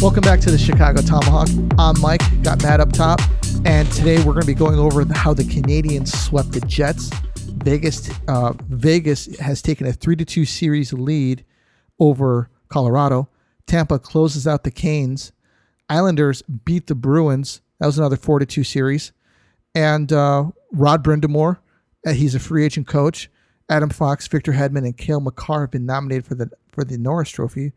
Welcome back to the Chicago Tomahawk. I'm Mike, got Matt up top, and today we're going to be going over how the Canadiens swept the Jets. Vegas has taken a 3-2 series lead over Colorado. Tampa closes out the Canes. Islanders beat the Bruins. That was another 4-2 series. And Rod Brind'amour, he's a free agent coach. Adam Fox, Victor Hedman, and Cale Makar have been nominated for the Norris Trophy.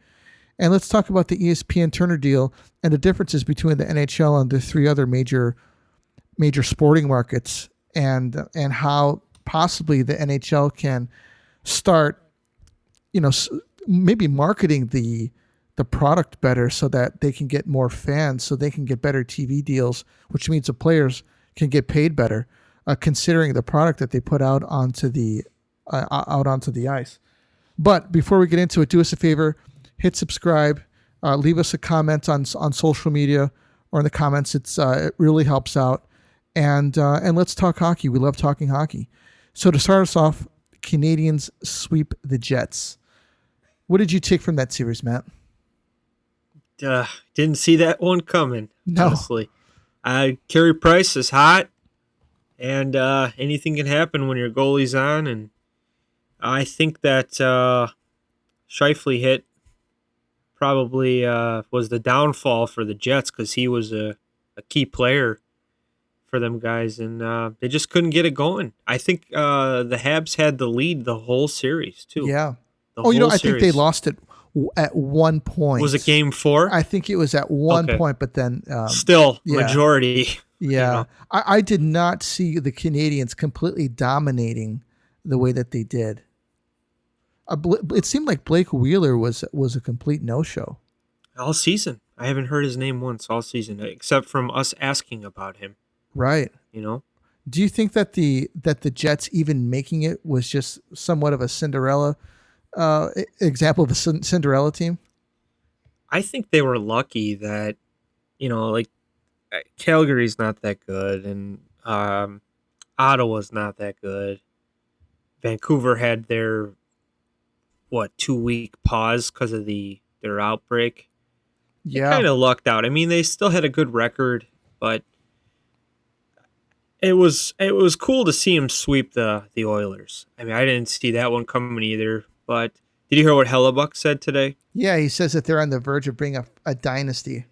And let's talk about the ESPN Turner deal and the differences between the NHL and the three other major sporting markets, and how possibly the NHL can start, maybe marketing the product better so that they can get more fans, so they can get better TV deals, which means the players can get paid better, considering the product that they put out onto the ice. But before we get into it, do us a favor. Hit subscribe, leave us a comment on social media or in the comments. It really helps out. And let's talk hockey. We love talking hockey. So to start us off, Canadiens sweep the Jets. What did you take from that series, Matt? Didn't see that one coming, no. Honestly. Carey Price is hot, and anything can happen when your goalie's on. And I think that Scheifele hit probably was the downfall for the Jets, because he was a key player for them guys, and they just couldn't get it going. I think the Habs had the lead the whole series too. Yeah. I think they lost it at one point. Was it game 4? I think it was at one point, but then still majority. Yeah. I did not see the Canadiens completely dominating the way that they did. It seemed like Blake Wheeler was a complete no-show all season. I haven't heard his name once all season, except from us asking about him. Right. Do you think that the Jets even making it was just somewhat of a Cinderella example of a Cinderella team? I think they were lucky that, Calgary's not that good, and Ottawa's not that good. Vancouver had their 2-week pause because of their outbreak. Yeah, they kind of lucked out. I mean, they still had a good record, but it was cool to see him sweep the Oilers. I mean, I didn't see that one coming either. But did you hear what Hellebuck said today? Yeah, he says that they're on the verge of bringing a dynasty.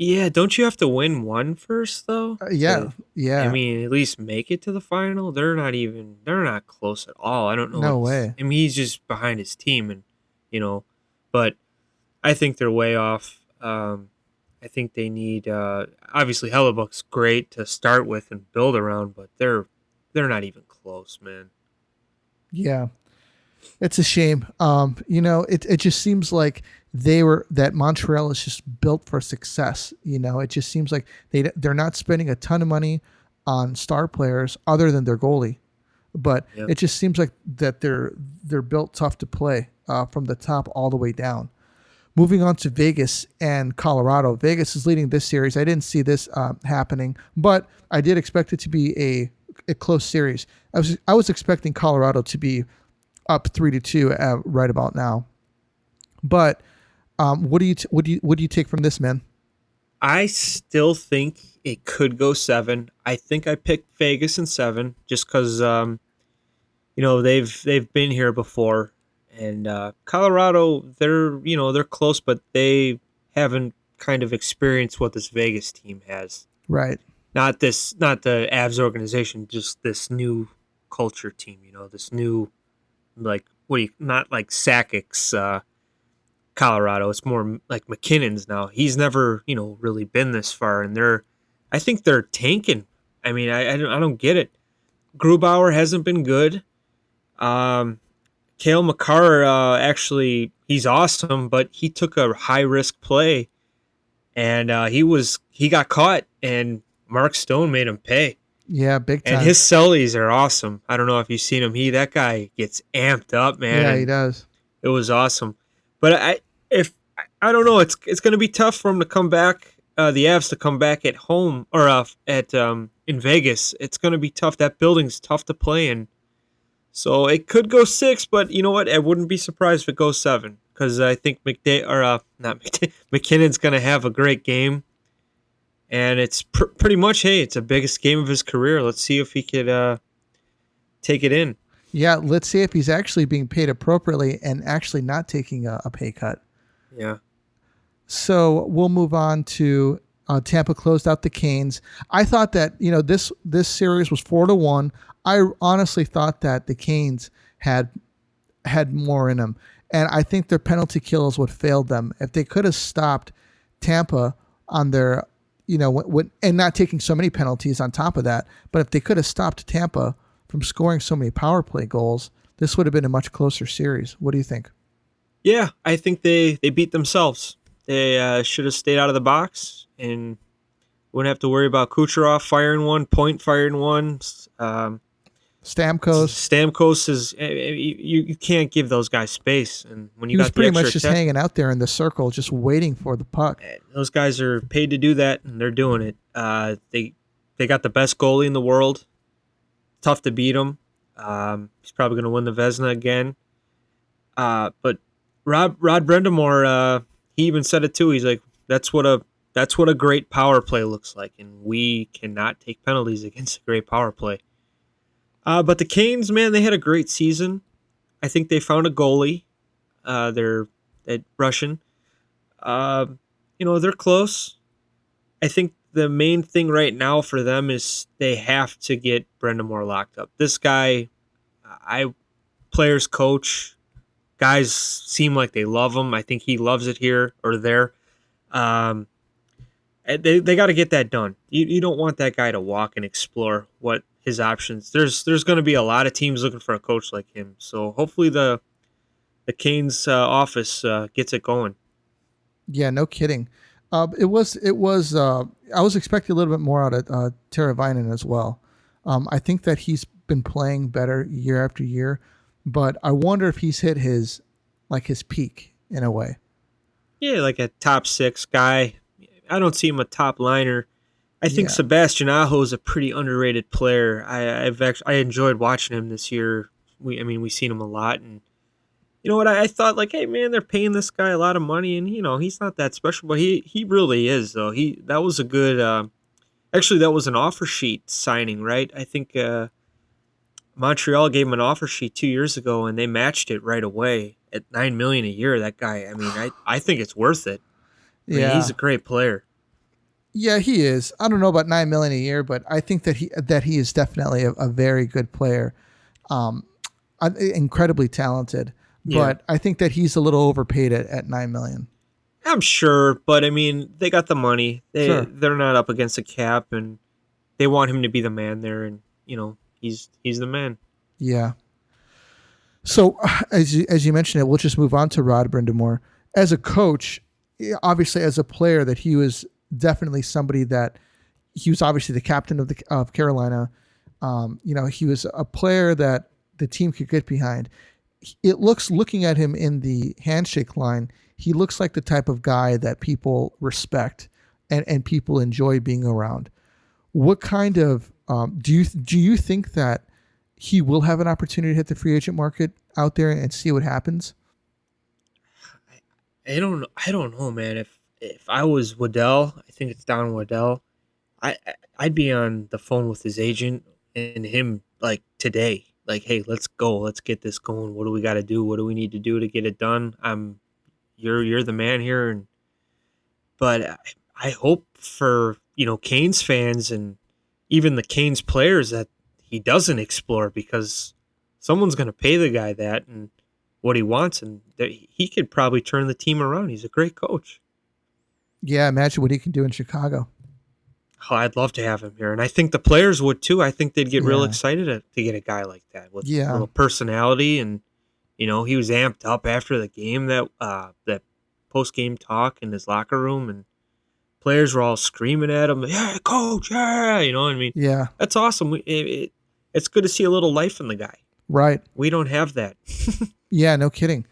Yeah, don't you have to win one first though? Yeah. I mean, at least make it to the final. They're not close at all. I don't know. No way. I mean, he's just behind his team, and but I think they're way off. I think they need obviously Hellebuck's great to start with and build around, but they're not even close, man. Yeah. It's a shame. It just seems like that Montreal is just built for success. It just seems like they're not spending a ton of money on star players other than their goalie, but It just seems like that they're built tough to play from the top all the way down. Moving on to Vegas and Colorado. Vegas is leading this series. I didn't see this happening, but I did expect it to be a close series. I was expecting Colorado to be up 3-2 right about now. But what do you take from this, man? I still think it could go 7. I think I picked Vegas in 7 just because they've been here before, and Colorado they're close, but they haven't kind of experienced what this Vegas team has. Right. Not the Avs organization, just this new culture team. This new. Not like Sakic's Colorado. It's more like McKinnon's now. He's never, really been this far, and I think they're tanking. I mean, I don't get it. Grubauer hasn't been good. Cale Makar, actually, he's awesome, but he took a high risk play, and he got caught, and Mark Stone made him pay. Yeah, big time. And his cellies are awesome. I don't know if you've seen him. That guy gets amped up, man. Yeah, he does. It was awesome. But I don't know. It's going to be tough for him to come back. The Avs to come back at home or in Vegas. It's going to be tough. That building's tough to play in. So it could go 6, but you know what? I wouldn't be surprised if it goes 7 because I think not McKinnon's going to have a great game, and it's pretty much it's the biggest game of his career. Let's see if he could take it in. Yeah, let's see if he's actually being paid appropriately and actually not taking a pay cut. Yeah. So we'll move on to Tampa closed out the Canes. I thought that this series was 4-1. I honestly thought that the Canes had more in them, and I think their penalty kill is what failed them. If they could have stopped Tampa on their, and not taking so many penalties on top of that, but if they could have stopped Tampa from scoring so many power play goals, this would have been a much closer series. What do you think? Yeah, I think they beat themselves. They should have stayed out of the box and wouldn't have to worry about Kucherov firing one, Point firing one. Stamkos is you can't give those guys space, and when you got the pretty extra much just hanging out there in the circle, just waiting for the puck. Those guys are paid to do that, and they're doing it. They got the best goalie in the world. Tough to beat him. He's probably going to win the Vezina again. But Rod Brind'amour, he even said it too. He's like, that's what a great power play looks like, and we cannot take penalties against a great power play. But the Canes, man, they had a great season. I think they found a goalie. They're Russian. They're close. I think the main thing right now for them is they have to get Brind'amour locked up. This guy, players coach, guys seem like they love him. I think he loves it here or there. They got to get that done. You don't want that guy to walk and explore what his options. There's going to be a lot of teams looking for a coach like him. So hopefully the Canes office gets it going. Yeah, no kidding. It was. I was expecting a little bit more out of Teravainen as well. I think that he's been playing better year after year, but I wonder if he's hit his peak in a way. Yeah, like a top 6 guy. I don't see him a top liner. I think Sebastian Aho is a pretty underrated player. I enjoyed watching him this year. We've seen him a lot, and you know what? I thought hey man, they're paying this guy a lot of money, and he's not that special, but he really is though. That was a good. Actually, that was an offer sheet signing, right? I think Montreal gave him an offer sheet 2 years ago, and they matched it right away at $9 million a year. That guy, I think it's worth it. He's a great player. Yeah, he is. I don't know about $9 million a year, but I think that he is definitely a very good player, incredibly talented. But I think that he's a little overpaid at $9 million. I'm sure, but they got the money. They're not up against a cap, and they want him to be the man there, and he's the man. Yeah. So as you mentioned it, we'll just move on to Rod Brind'amour. As a coach, obviously as a player, that he was definitely somebody that he was obviously the captain of Carolina. He was a player that the team could get behind. Looking at him in the handshake line, he looks like the type of guy that people respect and people enjoy being around. What kind of do you think that he will have an opportunity to hit the free agent market out there and see what happens? I don't know, man. If I was Waddell, I think it's Don Waddell, I'd be on the phone with his agent and him today. Hey, let's go. Let's get this going. What do we got to do? What do we need to do to get it done? You're the man here, but I hope for Canes fans and even the Canes players that he doesn't explore, because someone's going to pay the guy that and what he wants, and he could probably turn the team around. He's a great coach. Yeah, imagine what he can do in Chicago. Oh, I'd love to have him here, and I think the players would too. I think they'd get real excited to get a guy like that with a little personality, and he was amped up after the game, that post game talk in his locker room, and players were all screaming at him, "Yeah, coach, yeah!" Yeah, that's awesome. It's good to see a little life in the guy. Right. We don't have that. Yeah, no kidding.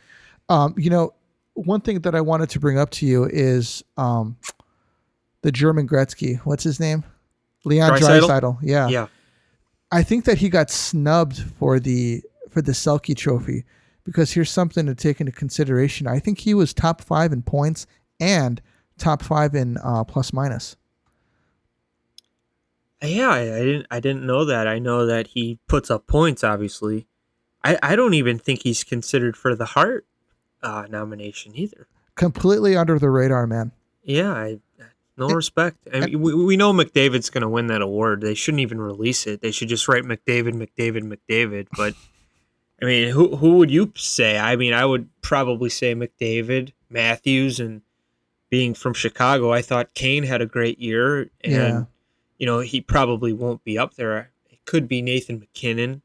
One thing that I wanted to bring up to you is the German Gretzky. What's his name? Leon Draisaitl. Yeah. Yeah. I think that he got snubbed for the Selke Trophy because here's something to take into consideration. I think he was top 5 in points and top 5 in plus minus. Yeah, I didn't know that. I know that he puts up points. Obviously, I don't even think he's considered for the Hart nomination either. Completely under the radar, man. Yeah, no respect. I mean, we know McDavid's going to win that award. They shouldn't even release it. They should just write McDavid, McDavid, McDavid. But I mean, who would you say? I mean, I would probably say McDavid, Matthews, and being from Chicago, I thought Kane had a great year, Yeah. and he probably won't be up there. It could be Nathan McKinnon,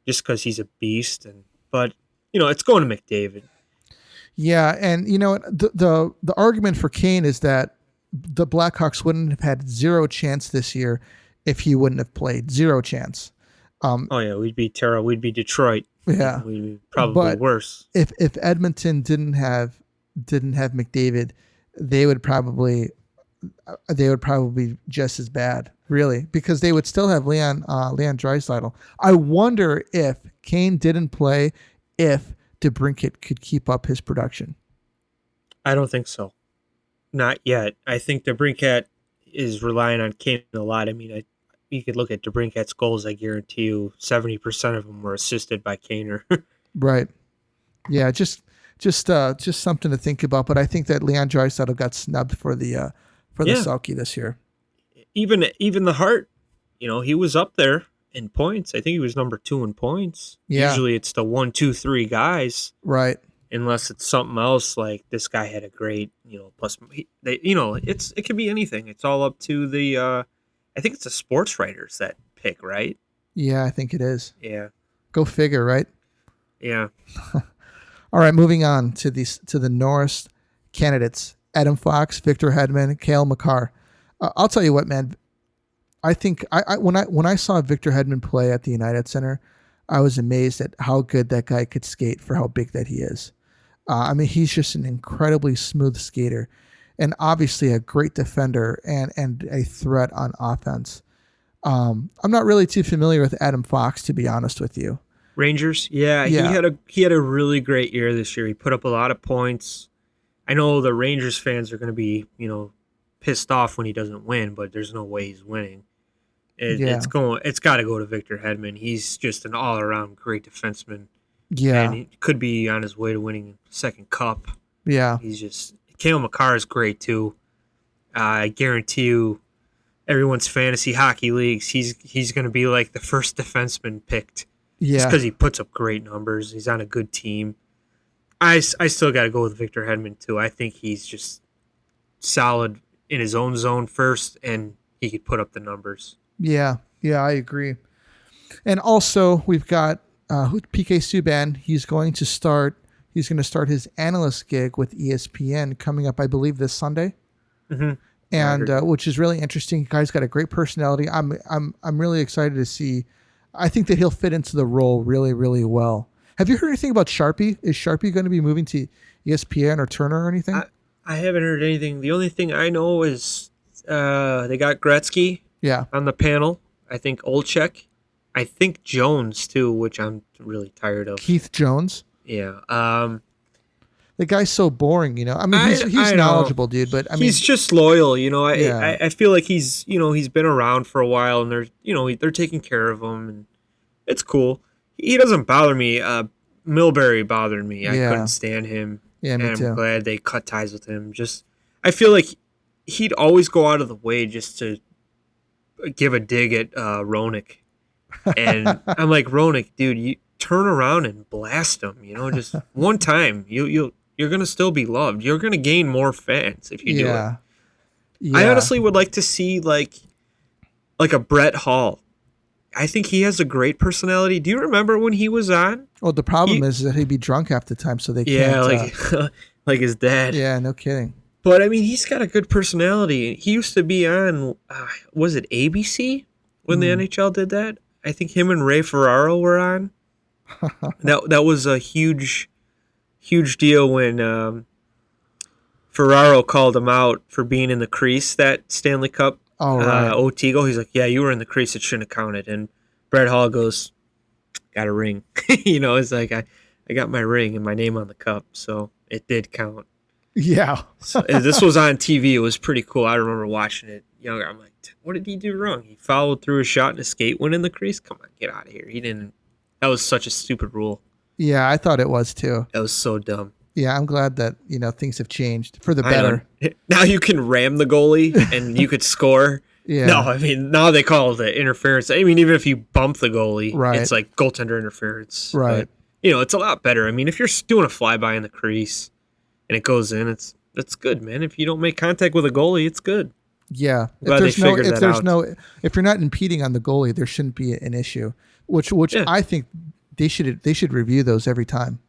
just because he's a beast, but it's going to McDavid. Yeah, and the argument for Kane is that the Blackhawks wouldn't have had zero chance this year if he wouldn't have played. Zero chance. Oh yeah, we'd be terrible. We'd be Detroit. Yeah, we'd be probably worse. If Edmonton didn't have McDavid, they would probably just as bad, really, because they would still have Leon Draisaitl. I wonder if Kane didn't play, if DeBrincat could keep up his production. I don't think so. Not yet. I think DeBrincat is relying on Kane a lot. I mean, you could look at DeBrincat's goals. I guarantee you 70% of them were assisted by Kaner. Right. Yeah, just something to think about. But I think that Leon Draisaitl got snubbed for the Selke this year. Even the Hart, he was up there in points. I think he was number 2 in points. Yeah. Usually it's the 1, 2, 3 guys. Right. Unless it's something else like this guy had a great, plus it could be anything. It's all up to the I think it's the sports writers that pick, right? Yeah, I think it is. Yeah. Go figure, right? Yeah. All right, moving on to the Norris candidates: Adam Fox, Victor Hedman, Cale Makar. I'll tell you what, man. I think when I saw Victor Hedman play at the United Center, I was amazed at how good that guy could skate for how big that he is. I mean, he's just an incredibly smooth skater, and obviously a great defender and a threat on offense. I'm not really too familiar with Adam Fox, to be honest with you. Rangers, yeah. He had a really great year this year. He put up a lot of points. I know the Rangers fans are going to be, pissed off when he doesn't win, but there's no way he's winning. It's got to go to Victor Hedman. He's just an all-around great defenseman. Yeah, and he could be on his way to winning a second cup. Yeah, he's just Cale Makar is great too. I guarantee you, everyone's fantasy hockey leagues, he's going to be like the first defenseman picked. Yeah, just because he puts up great numbers. He's on a good team. I still got to go with Victor Hedman too. I think he's just solid in his own zone first, and he could put up the numbers. Yeah, I agree. And also, we've got PK Subban. He's going to start his analyst gig with ESPN coming up, I believe, this Sunday. Mm-hmm. And which is really interesting. The guy's got a great personality. I'm really excited to see. I think that he'll fit into the role really, really well. Have you heard anything about Sharpie? Is Sharpie going to be moving to ESPN or Turner or anything? I haven't heard anything. The only thing I know is they got Gretzky on the panel. I think Olczyk. I think Jones, too, which I'm really tired of. Keith Jones? Yeah. The guy's so boring, I mean, he's knowledgeable, dude, but I mean, he's just loyal, I feel like he's been around for a while, and they're taking care of him, and it's cool. He doesn't bother me. Milbury bothered me. I couldn't stand him. Yeah, me too. I'm glad they cut ties with him. I feel like he'd always go out of the way just to give a dig at Roenick. And I'm like, Roenick, dude, you turn around and blast him, just one time. You're going to still be loved. You're going to gain more fans if you do it. Yeah. I honestly would like to see like a Brett Hall. I think he has a great personality. Do you remember when he was on? Well, the problem is that he'd be drunk half the time, so they can't. Yeah, like his dad. Yeah, no kidding. But, I mean, he's got a good personality. He used to be on, was it ABC when the NHL did that? I think him and Ray Ferraro were on. That was a huge deal when Ferraro called him out for being in the crease that Stanley Cup. Oh, right. Otigo, he's like, yeah, you were in the crease. It shouldn't have counted. And Brett Hall goes, got a ring. It's like, I got my ring and my name on the cup, so it did count. Yeah. So this was on TV. It was pretty cool. I remember watching it younger. I'm like, what did he do wrong? He followed through a shot and a skate went in the crease? Come on, get out of here. He didn't. That was such a stupid rule. Yeah, I thought it was too. That was so dumb. Yeah, I'm glad that, things have changed for the better. Now you can ram the goalie and you could score. Yeah. No, I mean, now they call it interference. I mean, even if you bump the goalie, right. It's like goaltender interference. Right. But, it's a lot better. I mean, if you're doing a flyby in the crease and it goes in, that's good, man. If you don't make contact with a goalie, it's good. Yeah. If you're not impeding on the goalie, there shouldn't be an issue. Which I think they should review those every time.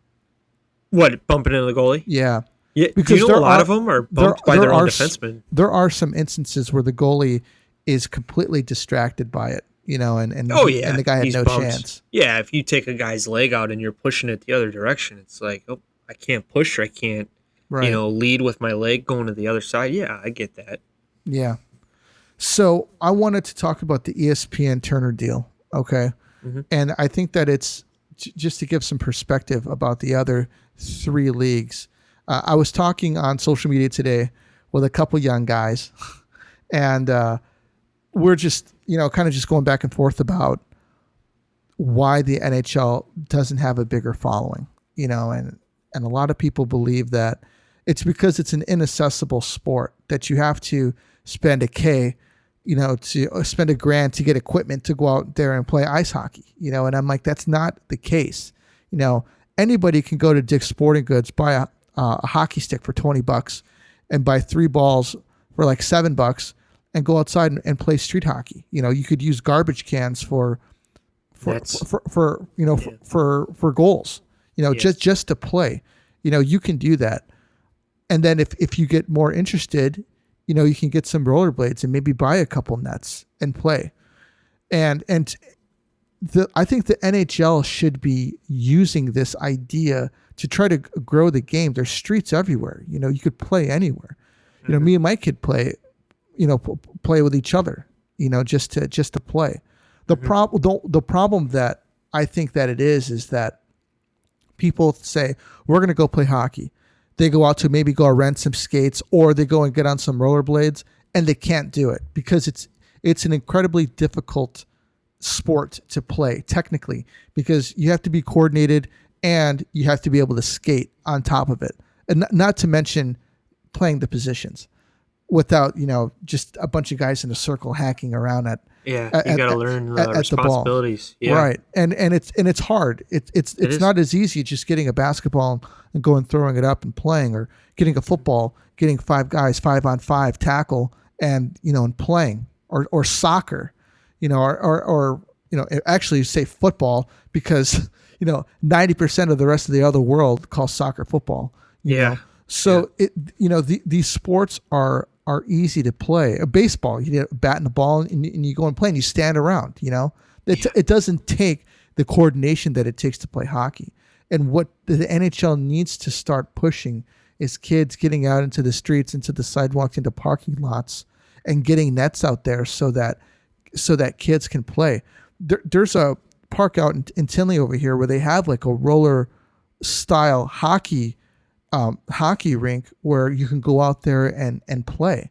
What, bumping into the goalie? Yeah. Yeah, because a lot of them are bumped by their own defensemen. There are some instances where the goalie is completely distracted by it, and and the guy had no chance. Yeah, if you take a guy's leg out and you're pushing it the other direction, it's like, oh, I can't push, or I can't, lead with my leg going to the other side. Yeah, I get that. Yeah. So I wanted to talk about the ESPN Turner deal, okay? Mm-hmm. And I think that it's just to give some perspective about the other 3 leagues. I was talking on social media today with a couple young guys, and we're just, kind of just going back and forth about why the NHL doesn't have a bigger following, and a lot of people believe that it's because it's an inaccessible sport, that you have to spend to spend $1,000 to get equipment to go out there and play ice hockey, and I'm like, that's not the case. Anybody can go to Dick's Sporting Goods, buy a hockey stick for $20 and buy 3 balls for like $7 and go outside and play street hockey. You could use garbage cans for goals, just to play. You can do that. And then if you get more interested, you can get some rollerblades and maybe buy a couple nets and play. And I think the NHL should be using this idea to try to grow the game. There's streets everywhere. You could play anywhere. Mm-hmm. Me and Mike could play, play with each other, just to play. The problem that I think that it is that people say, we're going to go play hockey. They go out to maybe go rent some skates, or they go and get on some rollerblades, and they can't do it because it's an incredibly difficult sport to play technically, because you have to be coordinated and you have to be able to skate on top of it, and not to mention playing the positions without just a bunch of guys in a circle hacking around you got to learn the responsibilities. Yeah. Right. And it's hard. It's not as easy just getting a basketball and going throwing it up and playing, or getting a football, getting 5 guys 5-on-5 tackle and and playing, or soccer, or actually say football, because 90% of the rest of the other world calls soccer football. You know? So these sports are easy to play. A baseball, you get a bat and a ball, and you go and play, and you stand around. It doesn't take the coordination that it takes to play hockey. And what the NHL needs to start pushing is kids getting out into the streets, into the sidewalks, into parking lots, and getting nets out there so that kids can play. There's a park out in Tinley over here where they have like a roller style hockey rink where you can go out there and play.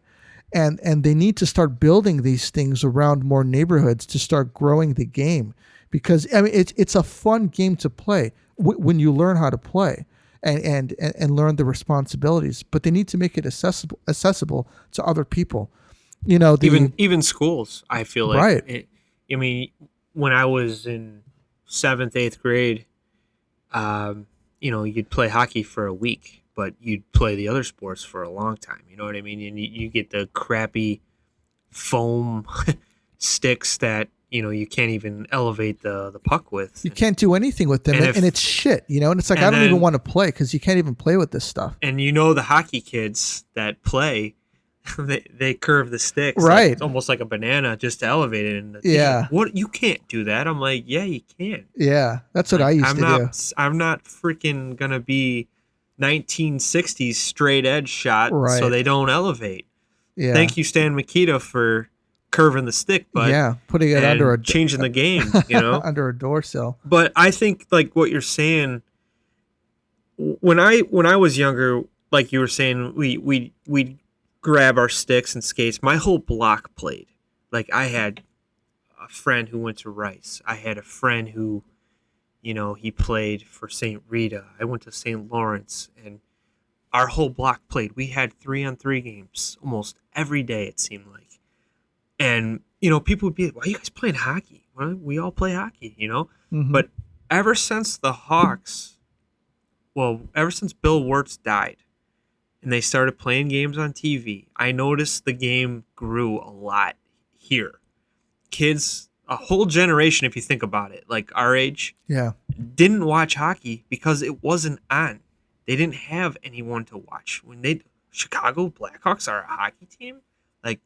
And they need to start building these things around more neighborhoods to start growing the game, because it's a fun game to play when you learn how to play and learn the responsibilities. But they need to make it accessible to other people. Even schools, I feel like. Right. When I was in 7th, 8th grade, you'd play hockey for a week, but you'd play the other sports for a long time. You know what I mean? And you get the crappy foam sticks that, you can't even elevate the puck with. You can't do anything with them, and it's shit, and it's like, I don't even want to play because you can't even play with this stuff. And the hockey kids that play, they curve the sticks. Right. Like, it's almost like a banana just to elevate it. And what, you can't do that. I'm like, yeah, you can. Yeah, that's what I used to do. I'm not freaking going to be 1960s straight edge shot so they don't elevate. Yeah. Thank you, Stan Mikita, for curving the stick, but putting it under changing the game, under a door sill. But I think like what you're saying when I was younger, like you were saying, we'd grab our sticks and skates. My whole block played. Like I had a friend who went to Rice. I had a friend who, he played for St. Rita. I went to St. Lawrence, and our whole block played. We had 3-on-3 games almost every day, it seemed like. And, people would be like, why are you guys playing hockey? Well, we all play hockey. But ever since the Hawks, ever since Bill Wirtz died and they started playing games on TV, I noticed the game grew a lot here. Kids, a whole generation, if you think about it, like our age, didn't watch hockey because it wasn't on. They didn't have anyone to watch. Chicago Blackhawks are a hockey team. Like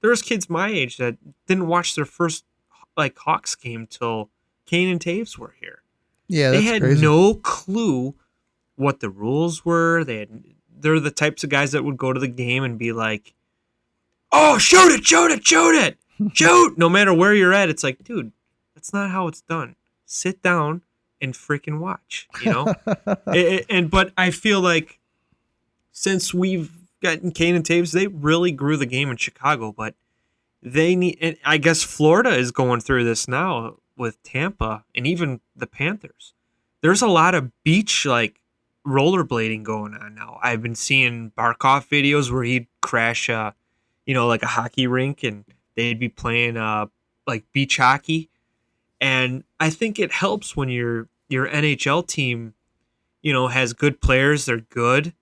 there's kids my age that didn't watch their first Hawks game till Kane and Taves were here. Yeah, they that's had crazy. No clue what the rules were. They're the types of guys that would go to the game and be like, "Oh, shoot it, shoot it, shoot it, shoot!" No matter where you're at, it's like, dude, that's not how it's done. Sit down and freaking watch. But I feel like since we've gotten Kane and Taves, they really grew the game in Chicago. But they need, and I guess Florida is going through this now with Tampa and even the Panthers. There's a lot of beach rollerblading going on now. I've been seeing Barkov videos where he'd crash like a hockey rink, and they'd be playing beach hockey. And I think it helps when your NHL team, has good players. They're good.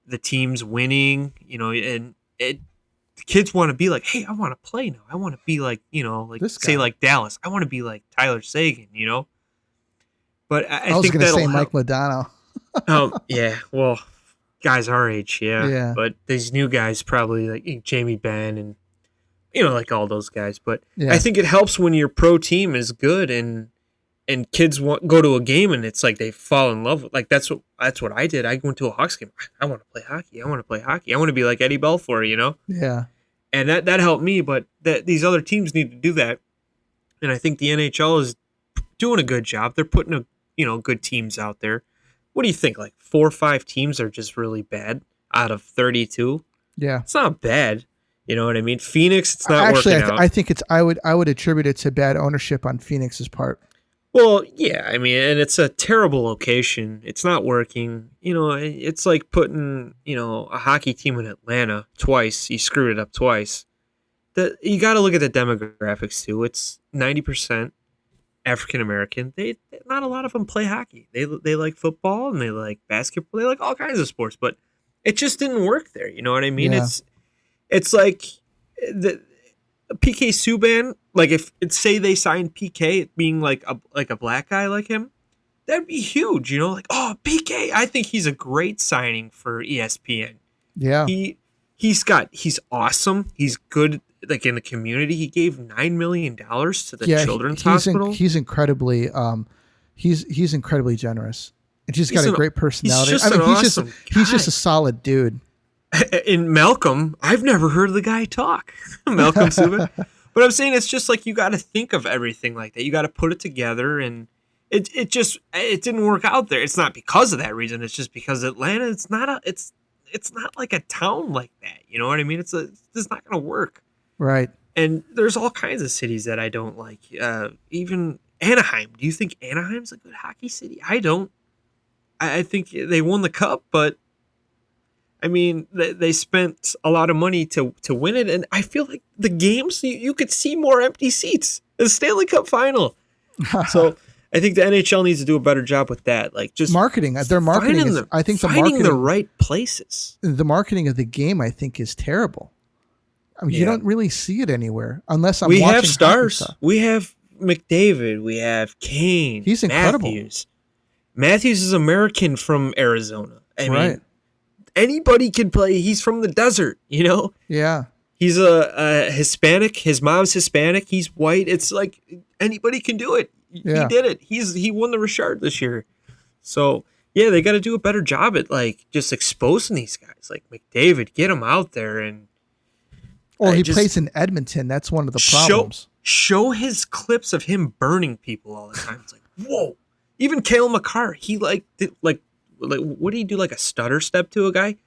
The team's winning, and the kids want to be like, hey, I want to play now. I want to be like, say like Dallas. I want to be like Tyler Seguin, But I was think going to say help. Mike Modano. Oh, yeah. Well, guys our age, yeah. But these new guys probably like Jamie Benn and like all those guys. But yeah. I think it helps when your pro team is good and kids go to a game and it's like they fall in love with. Like that's what I did. I went to a Hawks game. I want to play hockey. I want to play hockey. I want to be like Eddie Belfour, Yeah. And that helped me. But these other teams need to do that. And I think the NHL is doing a good job. They're putting good teams out there. What do you think? Like 4 or 5 teams are just really bad out of 32. Yeah, it's not bad. You know what I mean? Phoenix, it's not working out. I think I would attribute it to bad ownership on Phoenix's part. Well, yeah, I mean, and it's a terrible location. It's not working. It's like putting a hockey team in Atlanta twice. You screwed it up twice. You got to look at the demographics too. It's 90% African American. Not a lot of them play hockey. They like football and they like basketball. They like all kinds of sports, but it just didn't work there. You know what I mean? Yeah. It's like the PK Subban. Like if it's say they signed PK being like a black guy like him, that'd be huge. Like, oh, PK. I think he's a great signing for ESPN. Yeah. He's awesome. He's good. Like in the community, he gave $9 million to the children's hospital. He's incredibly, he's incredibly generous, and he's got a great personality. He's just a solid dude. In Malcolm, I've never heard the guy talk. Malcolm Subban. But I'm saying it's just like you got to think of everything like that. You got to put it together, and it didn't work out there. It's not because of that reason. It's just because Atlanta. It's not like a town like that. You know what I mean? It's not going to work. Right. And there's all kinds of cities that I don't like. Even Anaheim. Do you think Anaheim's a good hockey city? I don't. I think they won the cup, but I mean, they spent a lot of money to win it, and I feel like the games you could see more empty seats. The Stanley Cup final. So I think the NHL needs to do a better job with that. Like just marketing. Their marketing is, I think, finding the right places. The marketing of the game, I think, is terrible. I mean, you don't really see it anywhere unless I'm. We have stars. We have McDavid. We have Kane. He's incredible. Matthews is American from Arizona. I mean, anybody can play. He's from the desert. Yeah. He's a Hispanic. His mom's Hispanic. He's white. It's like anybody can do it. Yeah. He did it. He won the Richard this year. So yeah, they got to do a better job at just exposing these guys. Like McDavid, get him out there and. Well, he plays in Edmonton. That's one of the problems. Show his clips of him burning people all the time. It's like, whoa. Even Cale Makar, he like, what did he do? Like a stutter step to a guy?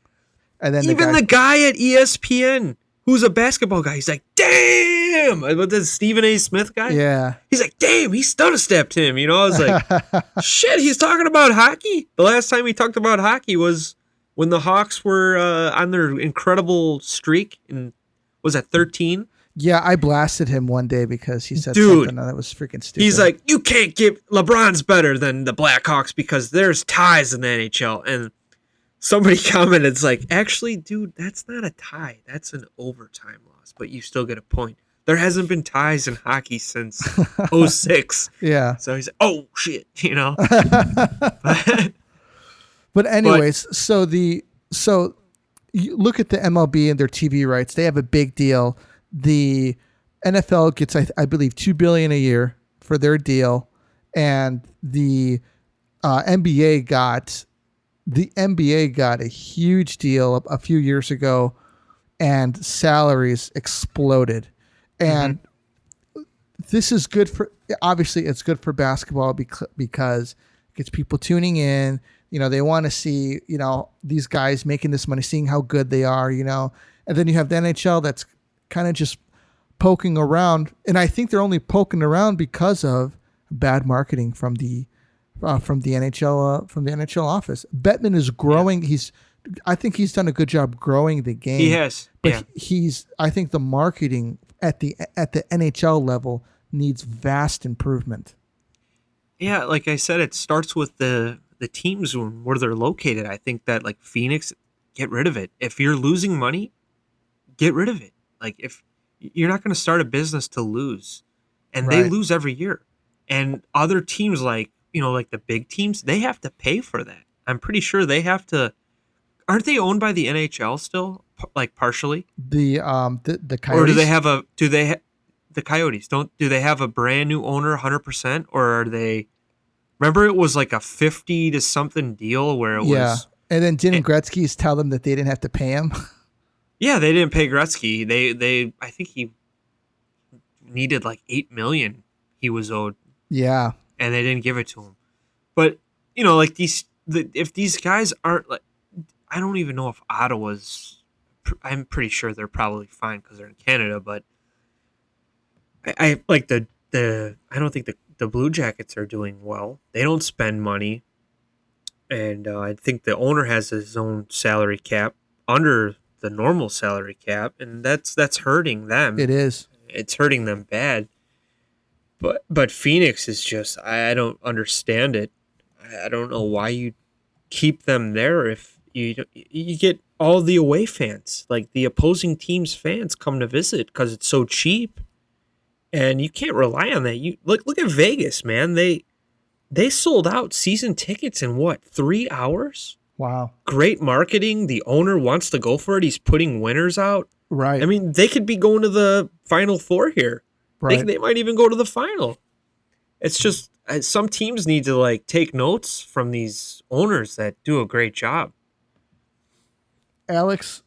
And then Even the guy at ESPN, who's a basketball guy, he's like, damn! What, this Stephen A. Smith guy? Yeah. He's like, damn, he stutter stepped him. You know, I was like, shit, he's talking about hockey? The last time he talked about hockey was when the Hawks were on their incredible streak, and was that 13? Yeah, I blasted him one day because he said something that was freaking stupid. He's like, you can't give LeBron's better than the Blackhawks because there's ties in the NHL. And somebody commented, it's like, actually, dude, that's not a tie. That's an overtime loss, but you still get a point. There hasn't been ties in hockey since '06. Yeah. So he's like, oh, shit, you know? But anyways, so you look at the MLB and their TV rights. They have a big deal. The NFL gets, I believe, $2 billion a year for their deal, and the NBA got a huge deal a few years ago, and salaries exploded. And this is good for, obviously, it's good for basketball because it gets people tuning in. You know, they want to see, you know, these guys making this money, seeing how good they are, you know. And then you have the NHL that's kind of just poking around, and I think they're only poking around because of bad marketing from the NHL office. Bettman is growing. Yeah. I think he's done a good job growing the game. He has, but I think the marketing at the NHL level needs vast improvement. Yeah, like I said, it starts with the teams where they're located. I think that, like, Phoenix, get rid of it. If you're losing money, get rid of it. Like, if you're not going to start a business to lose, and they lose every year, and other teams, like, you know, like the big teams, they have to pay for that. I'm pretty sure they have to. Aren't they owned by the NHL still, like partially? The Coyotes? Or do they have the Coyotes? Do they have a brand new owner 100%, or are they? Remember, it was like a 50 to something deal where it was. And then didn't Gretzky's tell them that they didn't have to pay him? Yeah, they didn't pay Gretzky. They I think he needed like $8 million he was owed. Yeah. And they didn't give it to him. But, you know, like if these guys aren't, like, I don't even know if Ottawa's, I'm pretty sure they're probably fine because they're in Canada, but I like I don't think the Blue Jackets are doing well. They don't spend money. And I think the owner has his own salary cap under the normal salary cap, and that's hurting them. It is. It's hurting them bad. But Phoenix is just, I don't understand it. I don't know why you keep them there if you get all the away fans, like the opposing team's fans come to visit because it's so cheap, and you can't rely on that. You look at Vegas, man. They sold out season tickets in what, 3 hours? Wow. Great marketing. The owner wants to go for it. He's putting winners out. Right. I mean, they could be going to the Final Four here. Right. They might even go to the final. It's just some teams need to, like, take notes from these owners that do a great job. Alex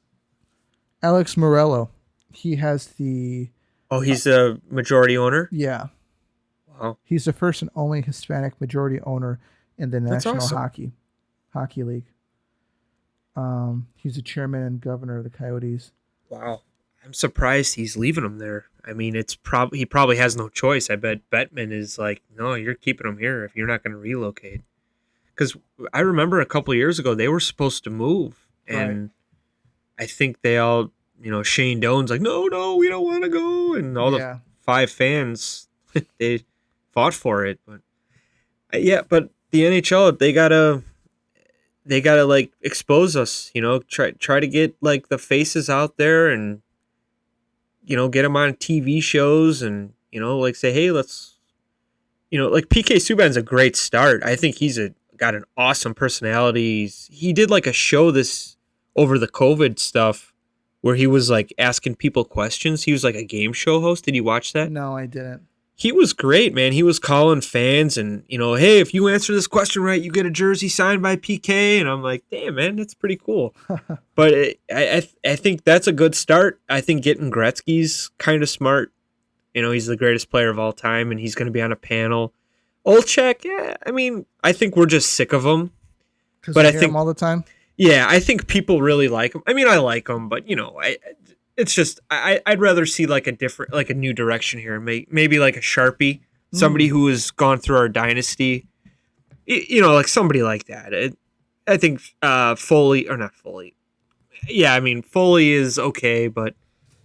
Morello, he has the... Oh, he's a majority owner? Yeah. Wow. He's the first and only Hispanic majority owner in the National awesome. Hockey League. He's the chairman and governor of the Coyotes. Wow. I'm surprised he's leaving them there. I mean, he probably has no choice. I bet Bettman is like, no, you're keeping him here if you're not going to relocate. Because I remember a couple of years ago, they were supposed to move. And I think they all, you know, Shane Doan's like, no, we don't want to go. And all the 5 fans, they fought for it. But but the NHL, they gotta like expose us, you know, try to get like the faces out there and, you know, get them on TV shows and, you know, like say, hey, let's, you know, like PK Subban's a great start. I think he's got an awesome personality. He did like a show over the COVID stuff where he was like asking people questions. He was like a game show host. Did you watch that? No, I didn't. He was great, man. He was calling fans and, you know, hey, if you answer this question right, you get a jersey signed by PK. And I'm like, damn, man, that's pretty cool. But I think that's a good start. I think getting Gretzky's kind of smart. You know, he's the greatest player of all time, and he's going to be on a panel. Olchek, yeah, I mean, I think we're just sick of him. Because But we I hear think him all the time. Yeah, I think people really like him. I mean, I like him, but it's just I'd rather see like a new direction here. Maybe like a Sharpie, somebody who has gone through our dynasty. Like somebody like that. I think Foley or not Foley. Yeah, I mean Foley is okay, but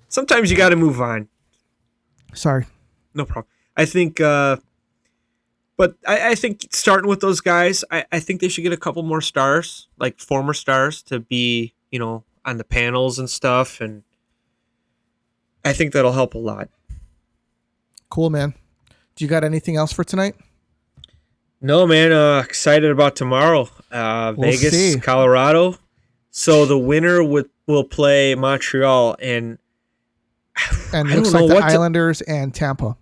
sometimes you got to move on. Sorry. No problem. I think, but I think starting with those guys, I think they should get a couple more stars, like former stars, to be on the panels and stuff, and I think that'll help a lot. Cool, man. Do you got anything else for tonight? No, man. Excited about tomorrow. Vegas, see. Colorado. So the winner will play Montreal, and And I looks don't like know the what to- Islanders and Tampa.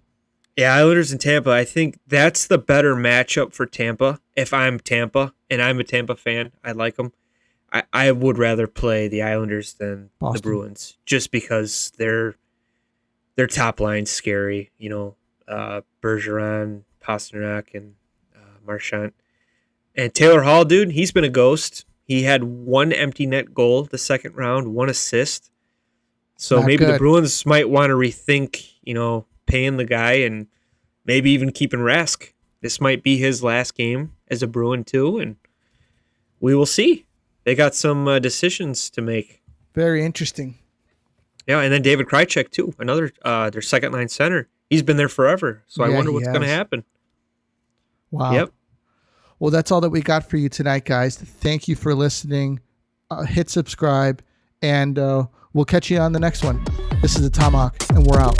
Yeah, Islanders and Tampa. I think that's the better matchup for Tampa. If I'm Tampa and I'm a Tampa fan, I like them. I would rather play the Islanders than Boston. the Bruins, just because their top line's scary. Bergeron, Pasternak, and Marchand. And Taylor Hall, dude, he's been a ghost. He had one empty net goal the second round, one assist. So Not maybe good. the Bruins might want to rethink, paying the guy and maybe even keeping Rask. This might be his last game as a Bruin too, and we will see. They got some decisions to make. Very interesting. Yeah, and then David Krejci too, another their second line center. He's been there forever, so I Yeah, wonder he what's going to has. happen. Wow. Yep. Well, that's all that we got for you tonight, guys. Thank you for listening. Hit subscribe, and we'll catch you on the next one. This is the Tomahawk, and we're out.